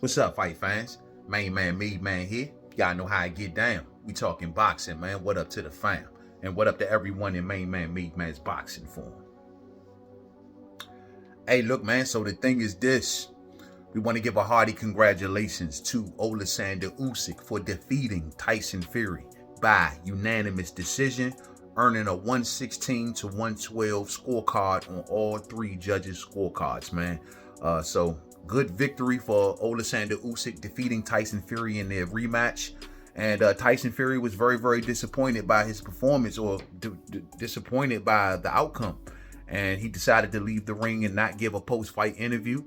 What's up, fight fans? Main man, Mademan here. Y'all know how I get down. We talking boxing, man. What up to the fam? And what up to everyone in Main man, Mademan's boxing form? Hey, look, man. So the thing is this. We want to give a hearty congratulations to Oleksandr Usyk for defeating Tyson Fury by unanimous decision, earning a 116 to 112 scorecard on all three judges' scorecards, man. So good victory for Oleksandr Usyk defeating Tyson Fury in their rematch. And Tyson Fury was very, very disappointed by his performance, or disappointed by the outcome. And he decided to leave the ring and not give a post-fight interview.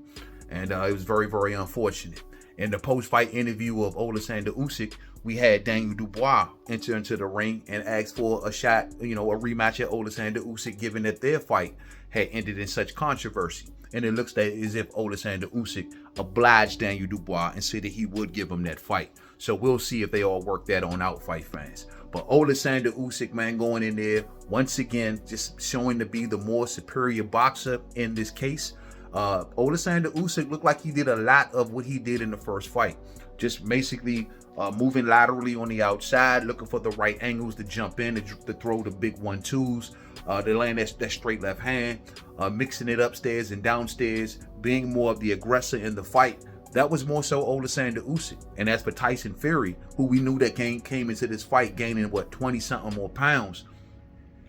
And it was very, very unfortunate. In the post-fight interview of Oleksandr Usyk, we had Daniel Dubois enter into the ring and ask for a shot, a rematch at Oleksandr Usyk, given that their fight had ended in such controversy. And it looks as if Oleksandr Usyk obliged Daniel Dubois and said that he would give him that fight. So we'll see if they all work that on out, fight fans. But Oleksandr Usyk, man, going in there, once again, just showing to be the more superior boxer in this case. Oleksandr Usyk looked like he did a lot of what he did in the first fight. Just basically moving laterally on the outside, looking for the right angles to jump in, to throw the big 1-2s, to land that straight left hand, mixing it upstairs and downstairs, being more of the aggressor in the fight. That was more so Oleksandr Usyk. And as for Tyson Fury, who we knew that came into this fight gaining 20-something more pounds.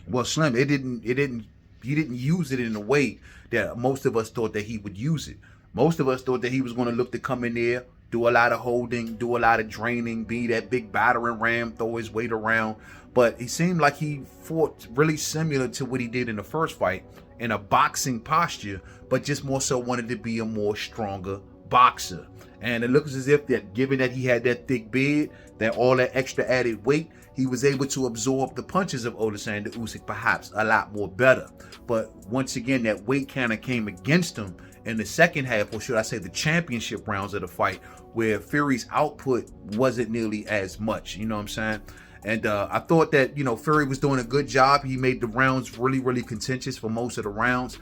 Well, Slim, he didn't use it in a way that most of us thought that he would use it. Most of us thought that he was going to look to come in there, do a lot of holding, do a lot of draining, be that big battering ram, throw his weight around. But he seemed like he fought really similar to what he did in the first fight, in a boxing posture, but just more so wanted to be a more stronger boxer. And it looks as if that, given that he had that thick beard, that all that extra added weight, he was able to absorb the punches of Oleksandr Usyk perhaps a lot more better. But once again, that weight kind of came against him in the second half, or should I say the championship rounds of the fight, where Fury's output wasn't nearly as much, you know what I'm saying? And I thought that, Fury was doing a good job. He made the rounds really, really contentious for most of the rounds.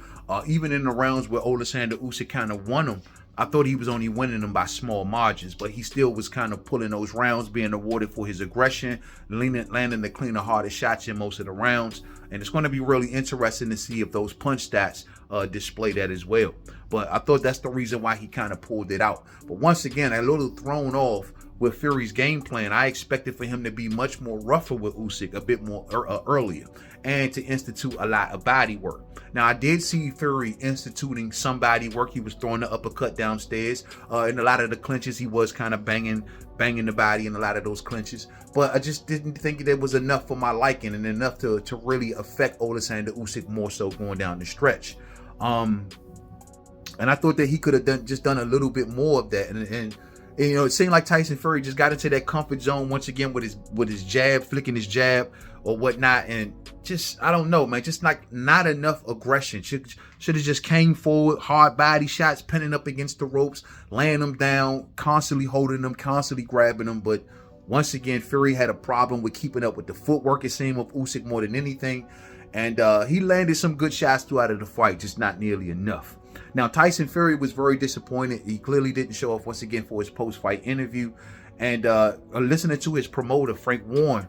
Even in the rounds where Oleksandr Usyk kind of won them, I thought he was only winning them by small margins, but he still was kind of pulling those rounds, being awarded for his aggression, landing the cleaner, harder shots in most of the rounds. And it's going to be really interesting to see if those punch stats display that as well. But I thought that's the reason why he kind of pulled it out. But once again, a little thrown off with Fury's game plan. I expected for him to be much more rougher with Usyk, a bit more earlier, and to institute a lot of body work. Now, I did see Fury instituting some body work. He was throwing the uppercut downstairs. In a lot of the clinches, he was kind of banging the body in a lot of those clinches. But I just didn't think it was enough for my liking and enough to really affect Oleksandr Usyk more so going down the stretch. And I thought that he could have done a little bit more of that. And it seemed like Tyson Fury just got into that comfort zone once again with his jab, flicking his jab or whatnot, and just, I don't know, man, just like not enough aggression. Should have just came forward, hard body shots, pinning up against the ropes, laying them down, constantly holding them, constantly grabbing them. But once again, Fury had a problem with keeping up with the footwork, it seemed, of Usyk more than anything. And he landed some good shots throughout of the fight, just not nearly enough. Now, Tyson Fury was very disappointed. He clearly didn't show up once again for his post-fight interview. And listening to his promoter, Frank Warren,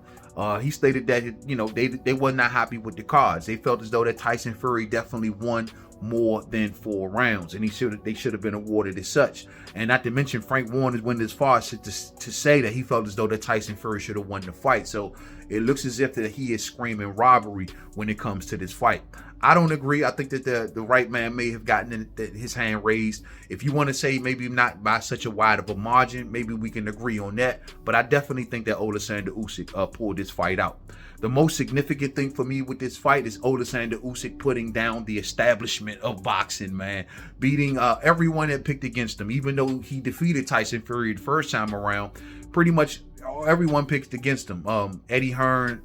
he stated that, they were not happy with the cards. They felt as though that Tyson Fury definitely won more than 4 rounds, and they should have been awarded as such. And not to mention, Frank Warren went as far as to say that he felt as though that Tyson Fury should have won the fight. So it looks as if that he is screaming robbery when it comes to this fight. I don't agree. I think that the right man may have gotten his hand raised. If you want to say maybe not by such a wide of a margin, maybe we can agree on that. But I definitely think that Oleksandr Usyk pulled this fight out. The most significant thing for me with this fight is Oleksandr Usyk putting down the establishment of boxing, man. Beating everyone that picked against him. Even though he defeated Tyson Fury the first time around, pretty much everyone picked against him. Eddie Hearn,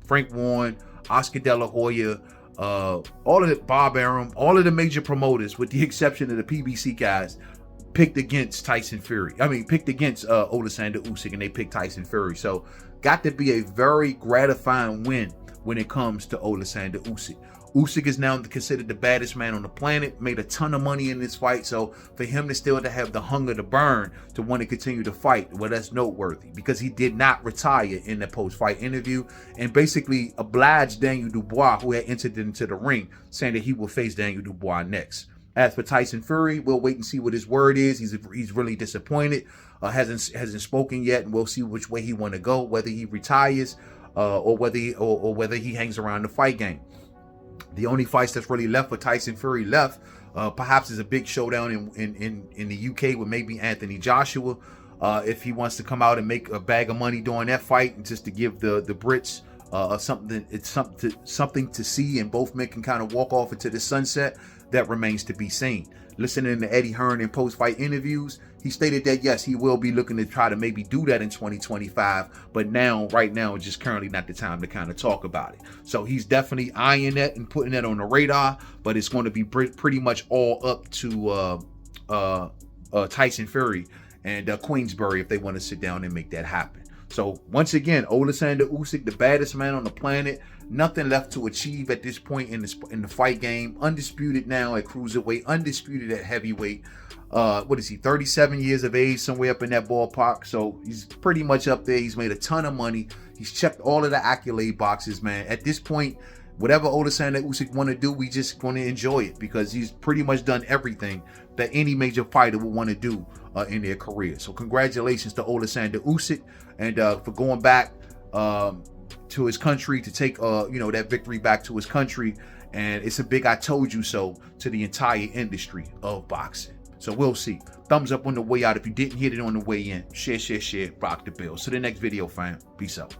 Frank Warren, Oscar De La Hoya, all of the Bob Arum, all of the major promoters, with the exception of the PBC guys, picked against Tyson Fury. Picked against Oleksandr Usyk, and they picked Tyson Fury. So got to be a very gratifying win when it comes to Oleksandr Usyk. Usyk is now considered the baddest man on the planet, made a ton of money in this fight. So for him to still to have the hunger to burn, to want to continue to fight, well, that's noteworthy, because he did not retire in the post-fight interview and basically obliged Daniel Dubois, who had entered into the ring, saying that he will face Daniel Dubois next. As for Tyson Fury, we'll wait and see what his word is. He's really disappointed, hasn't spoken yet, and we'll see which way he want to go, whether he retires or whether he hangs around the fight game. The only fights that's really left for Tyson Fury perhaps is a big showdown in the UK with maybe Anthony Joshua. If he wants to come out and make a bag of money during that fight, and just to give the Brits something to see, and both men can kind of walk off into the sunset, that remains to be seen. Listening to Eddie Hearn in post-fight interviews, he stated that yes, he will be looking to try to maybe do that in 2025, but right now, it's just currently not the time to kind of talk about it. So he's definitely eyeing that and putting that on the radar, but it's going to be pretty much all up to Tyson Fury and Queensbury if they want to sit down and make that happen. So once again, Oleksandr Usyk, the baddest man on the planet, nothing left to achieve at this point in the fight game. Undisputed now at cruiserweight, undisputed at heavyweight. What is he, 37 years of age, somewhere up in that ballpark. So he's pretty much up there. He's made a ton of money. He's checked all of the accolade boxes, man. At this point, whatever Oleksandr Usyk want to do, we just going to enjoy it, because he's pretty much done everything that any major fighter would want to do in their career. So congratulations to Oleksandr Usyk, and for going back to his country to take that victory back to his country. And it's a big I told you so to the entire industry of boxing. So we'll see. Thumbs up on the way out if you didn't hit it on the way in. Share, rock the bell. So the next video, fam. Peace out.